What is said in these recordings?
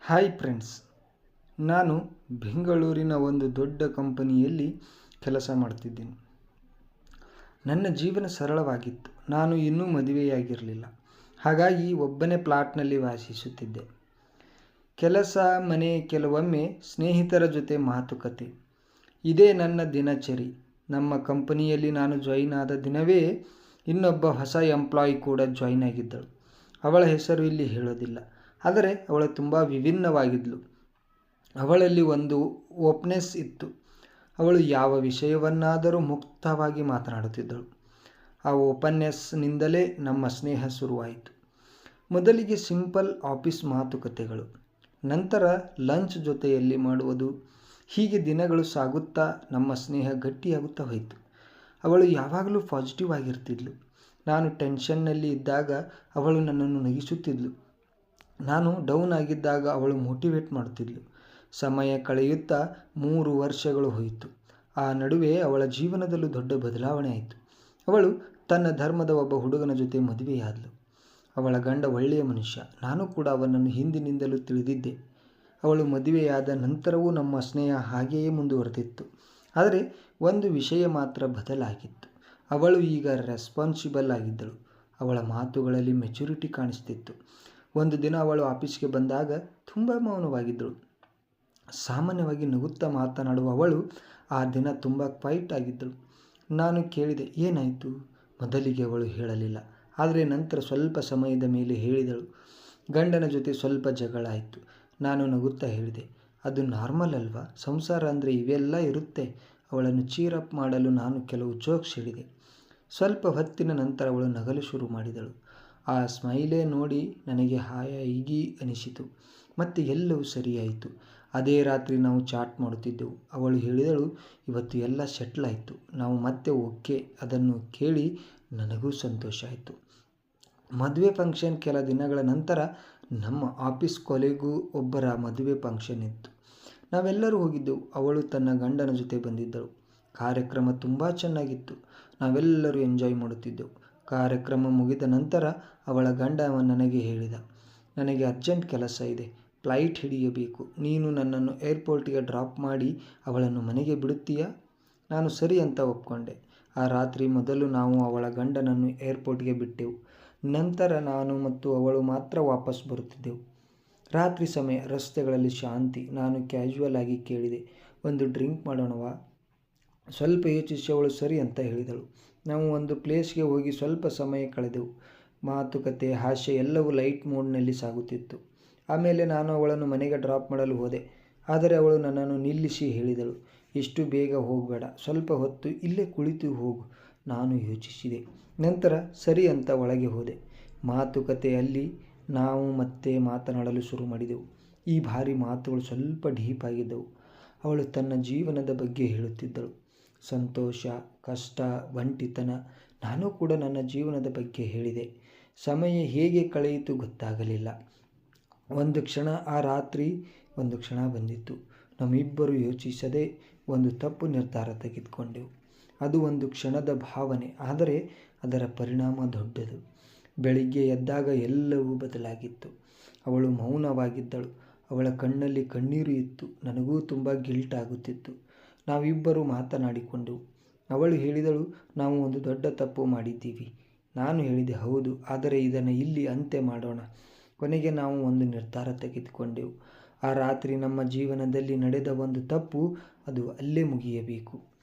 Hi friends, ನಾನು ಬೆಂಗಳೂರಿನ ಒಂದು ದೊಡ್ಡ ಕಂಪನಿಯಲ್ಲಿ ಕೆಲಸ ಮಾಡ್ತಿದ್ದೀನಿ. ನನ್ನ ಜೀವನ ಸರಳವಾಗಿತ್ತು. ನಾನು ಇನ್ನೂ ಮದುವೆಯಾಗಿರಲಿಲ್ಲ. ಹಾಗಾಗಿ ಒಬ್ಬನೇ ಫ್ಲಾಟ್ನಲ್ಲಿ ವಾಸಿಸುತ್ತಿದ್ದೆ. ಕೆಲಸ, ಮನೆ, ಕೆಲವೊಮ್ಮೆ ಸ್ನೇಹಿತರ ಜೊತೆ ಮಾತುಕತೆ, ಇದೇ ನನ್ನ ದಿನಚರಿ. ನಮ್ಮ ಕಂಪನಿಯಲ್ಲಿ ನಾನು ಜಾಯಿನ್ ಆದ ದಿನವೇ ಇನ್ನೊಬ್ಬ ಹೊಸ ಎಂಪ್ಲಾಯಿ ಕೂಡ ಜಾಯಿನ್ ಆಗಿದ್ದಳು. ಅವಳ ಹೆಸರು ಇಲ್ಲಿ ಹೇಳೋದಿಲ್ಲ, ಆದರೆ ಅವಳು ತುಂಬ ವಿಭಿನ್ನವಾಗಿದ್ಳು. ಅವಳಲ್ಲಿ ಒಂದು ಓಪ್ನೆಸ್ ಇತ್ತು. ಅವಳು ಯಾವ ವಿಷಯವನ್ನಾದರೂ ಮುಕ್ತವಾಗಿ ಮಾತನಾಡುತ್ತಿದ್ದಳು. ಆ ಓಪನ್ನೆಸ್ನಿಂದಲೇ ನಮ್ಮ ಸ್ನೇಹ ಶುರುವಾಯಿತು. ಮೊದಲಿಗೆ ಸಿಂಪಲ್ ಆಫೀಸ್ ಮಾತುಕತೆಗಳು, ನಂತರ ಲಂಚ್ ಜೊತೆಯಲ್ಲಿ ಮಾಡುವುದು. ಹೀಗೆ ದಿನಗಳು ಸಾಗುತ್ತಾ ನಮ್ಮ ಸ್ನೇಹ ಗಟ್ಟಿಯಾಗುತ್ತಾ ಹೋಯಿತು. ಅವಳು ಯಾವಾಗಲೂ ಪಾಸಿಟಿವ್ ಆಗಿರ್ತಿದ್ಳು. ನಾನು ಟೆನ್ಷನ್ನಲ್ಲಿ ಇದ್ದಾಗ ಅವಳು ನನ್ನನ್ನು ನಗಿಸುತ್ತಿದ್ಳು. ನಾನು ಡೌನ್ ಆಗಿದ್ದಾಗ ಅವಳು ಮೋಟಿವೇಟ್ ಮಾಡುತ್ತಿದ್ಳು. ಸಮಯ ಕಳೆಯುತ್ತಾ 3 ವರ್ಷಗಳು ಹೋಯಿತು. ಆ ನಡುವೆ ಅವಳ ಜೀವನದಲ್ಲೂ ದೊಡ್ಡ ಬದಲಾವಣೆ ಆಯಿತು. ಅವಳು ತನ್ನ ಧರ್ಮದ ಒಬ್ಬ ಹುಡುಗನ ಜೊತೆ ಮದುವೆಯಾದಳು. ಅವಳ ಗಂಡ ಒಳ್ಳೆಯ ಮನುಷ್ಯ. ನಾನು ಕೂಡ ಅವನನ್ನು ಹಿಂದಿನಿಂದಲೂ ತಿಳಿದಿದ್ದೆ. ಅವಳು ಮದುವೆಯಾದ ನಂತರವೂ ನಮ್ಮ ಸ್ನೇಹ ಹಾಗೆಯೇ ಮುಂದುವರೆದಿತ್ತು. ಆದರೆ ಒಂದು ವಿಷಯ ಮಾತ್ರ ಬದಲಾಗಿತ್ತು. ಅವಳು ಈಗ ರೆಸ್ಪಾನ್ಸಿಬಲ್ ಆಗಿದ್ದಳು. ಅವಳ ಮಾತುಗಳಲ್ಲಿ ಮೆಚುರಿಟಿ ಕಾಣಿಸ್ತಿತ್ತು. ಒಂದು ದಿನ ಅವಳು ಆಫೀಸ್ಗೆ ಬಂದಾಗ ತುಂಬ ಮೌನವಾಗಿದ್ದಳು. ಸಾಮಾನ್ಯವಾಗಿ ನಗುತ್ತಾ ಮಾತನಾಡುವ ಅವಳು ಆ ದಿನ ತುಂಬ ಕ್ವೈಟ್ ಆಗಿದ್ದಳು. ನಾನು ಕೇಳಿದೆ, ಏನಾಯಿತು? ಮೊದಲಿಗೆ ಅವಳು ಹೇಳಲಿಲ್ಲ, ಆದರೆ ನಂತರ ಸ್ವಲ್ಪ ಸಮಯದ ಮೇಲೆ ಹೇಳಿದಳು, ಗಂಡನ ಜೊತೆ ಸ್ವಲ್ಪ ಜಗಳ ಆಯಿತು. ನಾನು ನಗುತ್ತಾ ಹೇಳಿದೆ, ಅದು ನಾರ್ಮಲ್ ಅಲ್ವಾ, ಸಂಸಾರ ಅಂದರೆ ಇವೆಲ್ಲ ಇರುತ್ತೆ. ಅವಳನ್ನು ಚೀರಪ್ ಮಾಡಲು ನಾನು ಕೆಲವು ಜೋಕ್ಸ್ ಹೇಳಿದೆ. ಸ್ವಲ್ಪ ಹೊತ್ತಿನ ನಂತರ ಅವಳು ನಗಲು ಶುರು ಮಾಡಿದಳು. ಆ ಸ್ಮೈಲೇ ನೋಡಿ ನನಗೆ ಹಾಯಾಗಿ ಅನಿಸಿತು. ಮತ್ತೆ ಎಲ್ಲವೂ ಸರಿಯಾಯಿತು. ಅದೇ ರಾತ್ರಿ ನಾವು ಚಾಟ್ ಮಾಡುತ್ತಿದ್ದೆವು. ಅವಳು ಹೇಳಿದಳು, ಇವತ್ತು ಎಲ್ಲ ಸೆಟ್ಲ್ ಆಯಿತು, ನಾವು ಮತ್ತೆ ಓಕೆ. ಅದನ್ನು ಕೇಳಿ ನನಗೂ ಸಂತೋಷ ಆಯಿತು. ಮದುವೆ ಫಂಕ್ಷನ್ ಕೆಲ ದಿನಗಳ ನಂತರ ನಮ್ಮ ಆಫೀಸ್ ಕೊಲೆಗೂ ಒಬ್ಬರ ಮದುವೆ ಫಂಕ್ಷನ್ ಇತ್ತು. ನಾವೆಲ್ಲರೂ ಹೋಗಿದ್ದೆವು. ಅವಳು ತನ್ನ ಗಂಡನ ಜೊತೆ ಬಂದಿದ್ದಳು. ಕಾರ್ಯಕ್ರಮ ತುಂಬ ಚೆನ್ನಾಗಿತ್ತು. ನಾವೆಲ್ಲರೂ ಎಂಜಾಯ್ ಮಾಡುತ್ತಿದ್ದೆವು. ಕಾರ್ಯಕ್ರಮ ಮುಗಿದ ನಂತರ ಅವಳ ಗಂಡ ನನಗೆ ಹೇಳಿದ, ನನಗೆ ಅರ್ಜೆಂಟ್ ಕೆಲಸ ಇದೆ, ಫ್ಲೈಟ್ ಹಿಡಿಯಬೇಕು. ನೀನು ನನ್ನನ್ನು ಏರ್ಪೋರ್ಟಿಗೆ ಡ್ರಾಪ್ ಮಾಡಿ ಅವಳನ್ನು ಮನೆಗೆ ಬಿಡುತ್ತೀಯಾ? ನಾನು ಸರಿ ಅಂತ ಒಪ್ಕೊಂಡೆ. ಆ ರಾತ್ರಿ ಮೊದಲು ನಾವು ಅವಳ ಗಂಡನನ್ನು ಏರ್ಪೋರ್ಟ್ಗೆ ಬಿಟ್ಟೆವು. ನಂತರ ನಾನು ಮತ್ತು ಅವಳು ಮಾತ್ರ ವಾಪಸ್ ಬರುತ್ತಿದ್ದೆವು. ರಾತ್ರಿ ಸಮಯ, ರಸ್ತೆಗಳಲ್ಲಿ ಶಾಂತಿ. ನಾನು ಕ್ಯಾಶುವಲ್ ಆಗಿ ಕೇಳಿದೆ, ಒಂದು ಡ್ರಿಂಕ್ ಮಾಡೋಣವಾ? ಸ್ವಲ್ಪ ಯೋಚಿಸಿ ಅವಳು ಸರಿ ಅಂತ ಹೇಳಿದಳು. ನಾವು ಒಂದು ಪ್ಲೇಸ್ಗೆ ಹೋಗಿ ಸ್ವಲ್ಪ ಸಮಯ ಕಳೆದೆವು. ಮಾತುಕತೆ, ಹಾಸ್ಯ ಎಲ್ಲವೂ ಲೈಟ್ ಮೂಡ್ನಲ್ಲಿ ಸಾಗುತ್ತಿತ್ತು. ಆಮೇಲೆ ನಾನು ಅವಳನ್ನು ಮನೆಗೆ ಡ್ರಾಪ್ ಮಾಡಲು ಹೋದೆ. ಆದರೆ ಅವಳು ನನ್ನನ್ನು ನಿಲ್ಲಿಸಿ ಹೇಳಿದಳು, ಇಷ್ಟು ಬೇಗ ಹೋಗಬೇಡ, ಸ್ವಲ್ಪ ಹೊತ್ತು ಇಲ್ಲೇ ಕುಳಿತು ಹೋಗು. ನಾನು ಯೋಚಿಸಿದೆ. ನಂತರ ಸರಿ ಅಂತ ಒಳಗೆ ಹೋದೆ. ಮಾತುಕತೆಯಲ್ಲಿ ನಾವು ಮತ್ತೆ ಮಾತನಾಡಲು ಶುರು ಮಾಡಿದೆವು. ಈ ಬಾರಿ ಮಾತುಗಳು ಸ್ವಲ್ಪ ಡೀಪ್ ಆಗಿದ್ದವು. ಅವಳು ತನ್ನ ಜೀವನದ ಬಗ್ಗೆ ಹೇಳುತ್ತಿದ್ದಳು. ಸಂತೋಷ, ಕಷ್ಟ, ಒಂಟಿತನ. ನಾನು ಕೂಡ ನನ್ನ ಜೀವನದ ಬಗ್ಗೆ ಹೇಳಿದೆ. ಸಮಯ ಹೇಗೆ ಕಳೆಯಿತು ಗೊತ್ತಾಗಲಿಲ್ಲ. ಒಂದು ಕ್ಷಣ ಆ ರಾತ್ರಿ, ಒಂದು ಕ್ಷಣ ಬಂದಿತ್ತು. ನಮ್ಮಿಬ್ಬರು ಯೋಚಿಸದೆ ಒಂದು ತಪ್ಪು ನಿರ್ಧಾರ ತೆಗೆದುಕೊಂಡೆವು. ಅದು ಒಂದು ಕ್ಷಣದ ಭಾವನೆ, ಆದರೆ ಅದರ ಪರಿಣಾಮ ದೊಡ್ಡದು. ಬೆಳಿಗ್ಗೆ ಎದ್ದಾಗ ಎಲ್ಲವೂ ಬದಲಾಗಿತ್ತು. ಅವಳು ಮೌನವಾಗಿದ್ದಳು. ಅವಳ ಕಣ್ಣಲ್ಲಿ ಕಣ್ಣೀರು ಇತ್ತು. ನನಗೂ ತುಂಬ ಗಿಲ್ಟ್ ಆಗುತ್ತಿತ್ತು. ನಾವಿಬ್ಬರು ಮಾತನಾಡಿಕೊಂಡೆವು. ಅವಳು ಹೇಳಿದಳು, ನಾವು ಒಂದು ದೊಡ್ಡ ತಪ್ಪು ಮಾಡಿದ್ದೀವಿ. ನಾನು ಹೇಳಿದೆ, ಹೌದು, ಆದರೆ ಇದನ್ನು ಇಲ್ಲಿ ಅಂತ್ಯ ಮಾಡೋಣ. ಕೊನೆಗೆ ನಾವು ಒಂದು ನಿರ್ಧಾರ ತೆಗೆದುಕೊಂಡೆವು. ಆ ರಾತ್ರಿ ನಮ್ಮ ಜೀವನದಲ್ಲಿ ನಡೆದ ಒಂದು ತಪ್ಪು, ಅದು ಅಲ್ಲೇ ಮುಗಿಯಬೇಕು.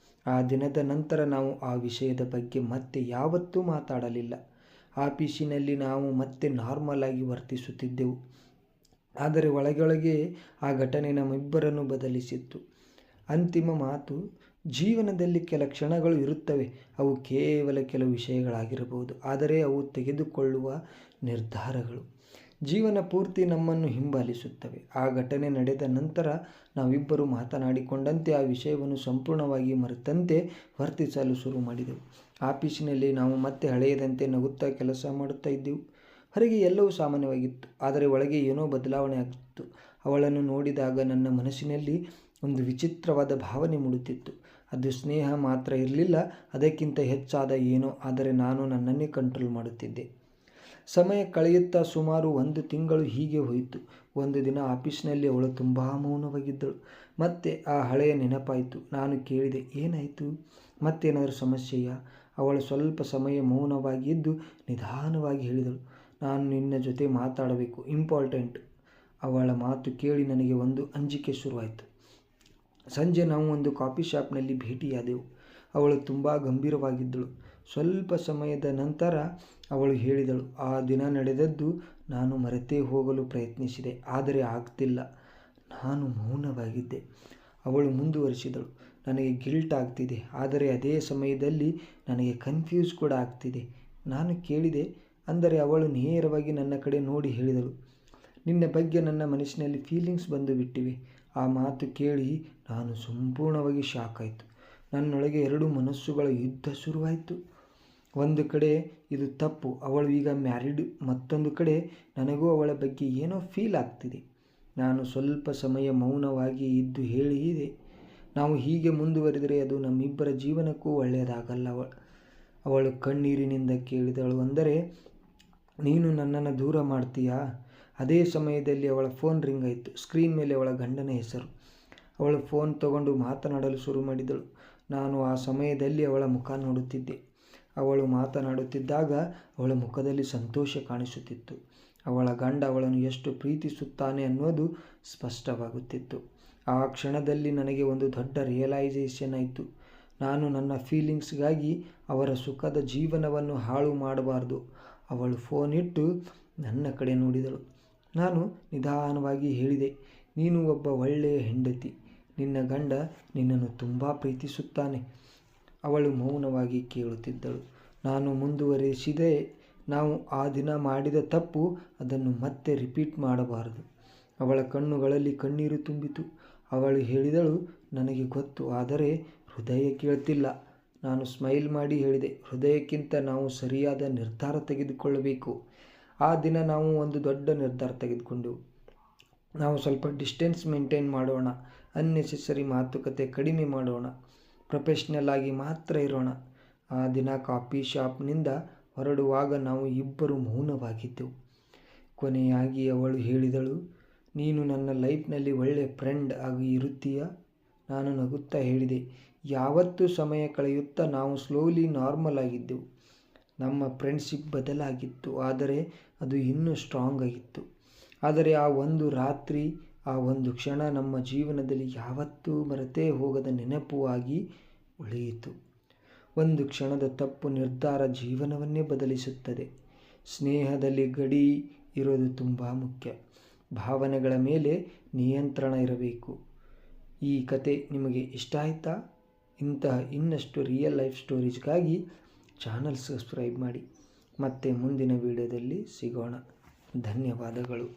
ಆ ದಿನದ ನಂತರ ನಾವು ಆ ವಿಷಯದ ಬಗ್ಗೆ ಮತ್ತೆ ಯಾವತ್ತೂ ಮಾತಾಡಲಿಲ್ಲ. ಆಫೀಸಿನಲ್ಲಿ ನಾವು ಮತ್ತೆ ನಾರ್ಮಲ್ ಆಗಿ ವರ್ತಿಸುತ್ತಿದ್ದೆವು. ಆದರೆ ಒಳಗೊಳಗೆ ಆ ಘಟನೆ ನಮ್ಮಿಬ್ಬರನ್ನು ಬದಲಿಸಿತ್ತು. ಅಂತಿಮ ಮಾತು, ಜೀವನದಲ್ಲಿ ಕೆಲ ಕ್ಷಣಗಳು ಇರುತ್ತವೆ. ಅವು ಕೇವಲ ಕೆಲವು ವಿಷಯಗಳಾಗಿರಬಹುದು, ಆದರೆ ಅವು ತೆಗೆದುಕೊಳ್ಳುವ ನಿರ್ಧಾರಗಳು ಜೀವನ ಪೂರ್ತಿ ನಮ್ಮನ್ನು ಹಿಂಬಾಲಿಸುತ್ತವೆ. ಆ ಘಟನೆ ನಡೆದ ನಂತರ ನಾವಿಬ್ಬರು ಮಾತನಾಡಿಕೊಂಡಂತೆ ಆ ವಿಷಯವನ್ನು ಸಂಪೂರ್ಣವಾಗಿ ಮರೆತಂತೆ ವರ್ತಿಸಲು ಶುರು ಮಾಡಿದೆವು. ಆಫೀಸಿನಲ್ಲಿ ನಾವು ಮತ್ತೆ ಹಳೆಯದಂತೆ ನಗುತ್ತಾ ಕೆಲಸ ಮಾಡುತ್ತಾ ಇದ್ದೆವು. ಹೊರಗೆ ಎಲ್ಲವೂ ಸಾಮಾನ್ಯವಾಗಿತ್ತು, ಆದರೆ ಒಳಗೆ ಏನೋ ಬದಲಾವಣೆ ಆಗಿತ್ತು. ಅವಳನ್ನು ನೋಡಿದಾಗ ನನ್ನ ಮನಸ್ಸಿನಲ್ಲಿ ಒಂದು ವಿಚಿತ್ರವಾದ ಭಾವನೆ ಮೂಡುತ್ತಿತ್ತು. ಅದು ಸ್ನೇಹ ಮಾತ್ರ ಇರಲಿಲ್ಲ, ಅದಕ್ಕಿಂತ ಹೆಚ್ಚಾದ ಏನೋ. ಆದರೆ ನಾನು ನನ್ನನ್ನೇ ಕಂಟ್ರೋಲ್ ಮಾಡುತ್ತಿದ್ದೆ. ಸಮಯ ಕಳೆಯುತ್ತಾ ಸುಮಾರು 1 ತಿಂಗಳು ಹೀಗೆ ಹೋಯಿತು. ಒಂದು ದಿನ ಆಫೀಸ್ನಲ್ಲಿ ಅವಳು ತುಂಬ ಮೌನವಾಗಿದ್ದಳು. ಮತ್ತೆ ಆ ಹಳೆಯ ನೆನಪಾಯಿತು. ನಾನು ಕೇಳಿದೆ, ಏನಾಯಿತು? ಮತ್ತೇನಾದರೂ ಸಮಸ್ಯೆಯಾ? ಅವಳು ಸ್ವಲ್ಪ ಸಮಯ ಮೌನವಾಗಿ ಇದ್ದು ನಿಧಾನವಾಗಿ ಹೇಳಿದಳು, ನಾನು ನಿನ್ನ ಜೊತೆ ಮಾತಾಡಬೇಕು, ಇಂಪಾರ್ಟೆಂಟ್. ಅವಳ ಮಾತು ಕೇಳಿ ನನಗೆ ಒಂದು ಅಂಜಿಕೆ ಶುರುವಾಯಿತು. ಸಂಜೆ ನಾವು ಒಂದು ಕಾಫಿ ಶಾಪ್ನಲ್ಲಿ ಭೇಟಿಯಾದೆವು. ಅವಳು ತುಂಬ ಗಂಭೀರವಾಗಿದ್ದಳು. ಸ್ವಲ್ಪ ಸಮಯದ ನಂತರ ಅವಳು ಹೇಳಿದಳು, ಆ ದಿನ ನಡೆದದ್ದು ನಾನು ಮರೆತೇ ಹೋಗಲು ಪ್ರಯತ್ನಿಸಿದೆ, ಆದರೆ ಆಗ್ತಿಲ್ಲ. ನಾನು ಮೌನವಾಗಿದ್ದೆ. ಅವಳು ಮುಂದುವರಿಸಿದಳು, ನನಗೆ ಗಿಲ್ಟ್ ಆಗ್ತಿದೆ, ಆದರೆ ಅದೇ ಸಮಯದಲ್ಲಿ ನನಗೆ ಕನ್ಫ್ಯೂಸ್ ಕೂಡ ಆಗ್ತಿದೆ. ನಾನು ಕೇಳಿದೆ. ಅಂದರೆ ಅವಳು ನೇರವಾಗಿ ನನ್ನ ಕಡೆ ನೋಡಿ ಹೇಳಿದಳು, ನಿನ್ನ ಬಗ್ಗೆ ನನ್ನ ಮನಸ್ಸಿನಲ್ಲಿ ಫೀಲಿಂಗ್ಸ್ ಬಂದು ಬಿಟ್ಟಿವೆ. ಆ ಮಾತು ಕೇಳಿ ನಾನು ಸಂಪೂರ್ಣವಾಗಿ ಶಾಕ್ ಆಯಿತು. ನನ್ನೊಳಗೆ 2 ಮನಸ್ಸುಗಳ ಯುದ್ಧ ಶುರುವಾಯಿತು. ಒಂದು ಕಡೆ ಇದು ತಪ್ಪು, ಅವಳು ಈಗ ಮ್ಯಾರಿಡ್. ಮತ್ತೊಂದು ಕಡೆ ನನಗೂ ಅವಳ ಬಗ್ಗೆ ಏನೋ ಫೀಲ್ ಆಗ್ತಿದೆ. ನಾನು ಸ್ವಲ್ಪ ಸಮಯ ಮೌನವಾಗಿ ಇದ್ದು ಹೇಳಿದೆ, ನಾವು ಹೀಗೆ ಮುಂದುವರಿದರೆ ಅದು ನಮ್ಮಿಬ್ಬರ ಜೀವನಕ್ಕೂ ಒಳ್ಳೆಯದಾಗಲ್ಲ. ಅವಳು ಕಣ್ಣೀರಿನಿಂದ ಕೇಳಿದಳು, ಅಂದರೆ ನೀನು ನನ್ನನ್ನು ದೂರ ಮಾಡ್ತೀಯಾ? ಅದೇ ಸಮಯದಲ್ಲಿ ಅವಳ ಫೋನ್ ರಿಂಗ್ ಆಯಿತು. ಸ್ಕ್ರೀನ್ ಮೇಲೆ ಅವಳ ಗಂಡನ ಹೆಸರು. ಅವಳು ಫೋನ್ ತಗೊಂಡು ಮಾತನಾಡಲು ಶುರು ಮಾಡಿದಳು. ನಾನು ಆ ಸಮಯದಲ್ಲಿ ಅವಳ ಮುಖ ನೋಡುತ್ತಿದ್ದೆ. ಅವಳು ಮಾತನಾಡುತ್ತಿದ್ದಾಗ ಅವಳ ಮುಖದಲ್ಲಿ ಸಂತೋಷ ಕಾಣಿಸುತ್ತಿತ್ತು. ಅವಳ ಗಂಡ ಅವಳನ್ನು ಎಷ್ಟು ಪ್ರೀತಿಸುತ್ತಾನೆ ಅನ್ನೋದು ಸ್ಪಷ್ಟವಾಗುತ್ತಿತ್ತು. ಆ ಕ್ಷಣದಲ್ಲಿ ನನಗೆ ಒಂದು ದೊಡ್ಡ ರಿಯಲೈಸೇಷನ್ ಆಯಿತು. ನಾನು ನನ್ನ ಫೀಲಿಂಗ್ಸ್ಗಾಗಿ ಅವರ ಸುಖದ ಜೀವನವನ್ನು ಹಾಳು ಮಾಡಬಾರ್ದು. ಅವಳು ಫೋನ್ ಇಟ್ಟು ನನ್ನ ಕಡೆ ನೋಡಿದಳು. ನಾನು ನಿಧಾನವಾಗಿ ಹೇಳಿದೆ, ನೀನು ಒಬ್ಬ ಒಳ್ಳೆಯ ಹೆಂಡತಿ. ನಿನ್ನ ಗಂಡ ನಿನ್ನನ್ನು ತುಂಬ ಪ್ರೀತಿಸುತ್ತಾನೆ. ಅವಳು ಮೌನವಾಗಿ ಕೇಳುತ್ತಿದ್ದಳು. ನಾನು ಮುಂದುವರಿಸಿದೆ, ನಾವು ಆ ದಿನ ಮಾಡಿದ ತಪ್ಪು, ಅದನ್ನು ಮತ್ತೆ ರಿಪೀಟ್ ಮಾಡಬಾರದು. ಅವಳ ಕಣ್ಣುಗಳಲ್ಲಿ ಕಣ್ಣೀರು ತುಂಬಿತು. ಅವಳು ಹೇಳಿದಳು, ನನಗೆ ಗೊತ್ತು, ಆದರೆ ಹೃದಯ ಕೇಳ್ತಿಲ್ಲ. ನಾನು ಸ್ಮೈಲ್ ಮಾಡಿ ಹೇಳಿದೆ, ಹೃದಯಕ್ಕಿಂತ ನಾವು ಸರಿಯಾದ ನಿರ್ಧಾರ ತೆಗೆದುಕೊಳ್ಳಬೇಕು. ಆ ದಿನ ನಾವು ಒಂದು ದೊಡ್ಡ ನಿರ್ಧಾರ ತೆಗೆದುಕೊಂಡೆವು. ನಾವು ಸ್ವಲ್ಪ ಡಿಸ್ಟೆನ್ಸ್ ಮೇಂಟೈನ್ ಮಾಡೋಣ, ಅನ್ನೆಸೆಸರಿ ಮಾತುಕತೆ ಕಡಿಮೆ ಮಾಡೋಣ, ಪ್ರೊಫೆಷ್ನಲ್ ಆಗಿ ಮಾತ್ರ ಇರೋಣ. ಆ ದಿನ ಕಾಫಿ ಶಾಪ್ನಿಂದ ಹೊರಡುವಾಗ ನಾವು ಇಬ್ಬರು ಮೌನವಾಗಿದ್ದೆವು. ಕೊನೆಯಾಗಿ ಅವಳು ಹೇಳಿದಳು, ನೀನು ನನ್ನ ಲೈಫ್ನಲ್ಲಿ ಒಳ್ಳೆಯ ಫ್ರೆಂಡ್ ಆಗಿ ಇರುತ್ತೀಯಾ? ನಾನು ನಗುತ್ತಾ ಹೇಳಿದೆ, ಯಾವತ್ತೂ ಸಮಯ ಕಳೆಯುತ್ತಾ ನಾವು ಸ್ಲೋಲಿ ನಾರ್ಮಲ್ ಆಗಿದ್ದೆವು. ನಮ್ಮ ಫ್ರೆಂಡ್ಶಿಪ್ ಬದಲಾಗಿತ್ತು, ಆದರೆ ಅದು ಇನ್ನೂ ಸ್ಟ್ರಾಂಗ್ ಆಗಿತ್ತು. ಆದರೆ ಆ ಒಂದು ರಾತ್ರಿ, ಆ ಒಂದು ಕ್ಷಣ ನಮ್ಮ ಜೀವನದಲ್ಲಿ ಯಾವತ್ತೂ ಮರೆತೇ ಹೋಗದ ನೆನಪು ಆಗಿ ಉಳಿಯಿತು. ಒಂದು ಕ್ಷಣದ ತಪ್ಪು ನಿರ್ಧಾರ ಜೀವನವನ್ನೇ ಬದಲಿಸುತ್ತದೆ. ಸ್ನೇಹದಲ್ಲಿ ಗಡಿ ಇರೋದು ತುಂಬ ಮುಖ್ಯ. ಭಾವನೆಗಳ ಮೇಲೆ ನಿಯಂತ್ರಣ ಇರಬೇಕು. ಈ ಕತೆ ನಿಮಗೆ ಇಷ್ಟ ಆಯಿತಾ? ಇಂತಹ ಇನ್ನಷ್ಟು ರಿಯಲ್ ಲೈಫ್ ಸ್ಟೋರೀಸ್ಗಾಗಿ ಚಾನಲ್ ಸಬ್ಸ್ಕ್ರೈಬ್ ಮಾಡಿ. ಮತ್ತೆ ಮುಂದಿನ ವಿಡಿಯೋದಲ್ಲಿ ಸಿಗೋಣ. ಧನ್ಯವಾದಗಳು.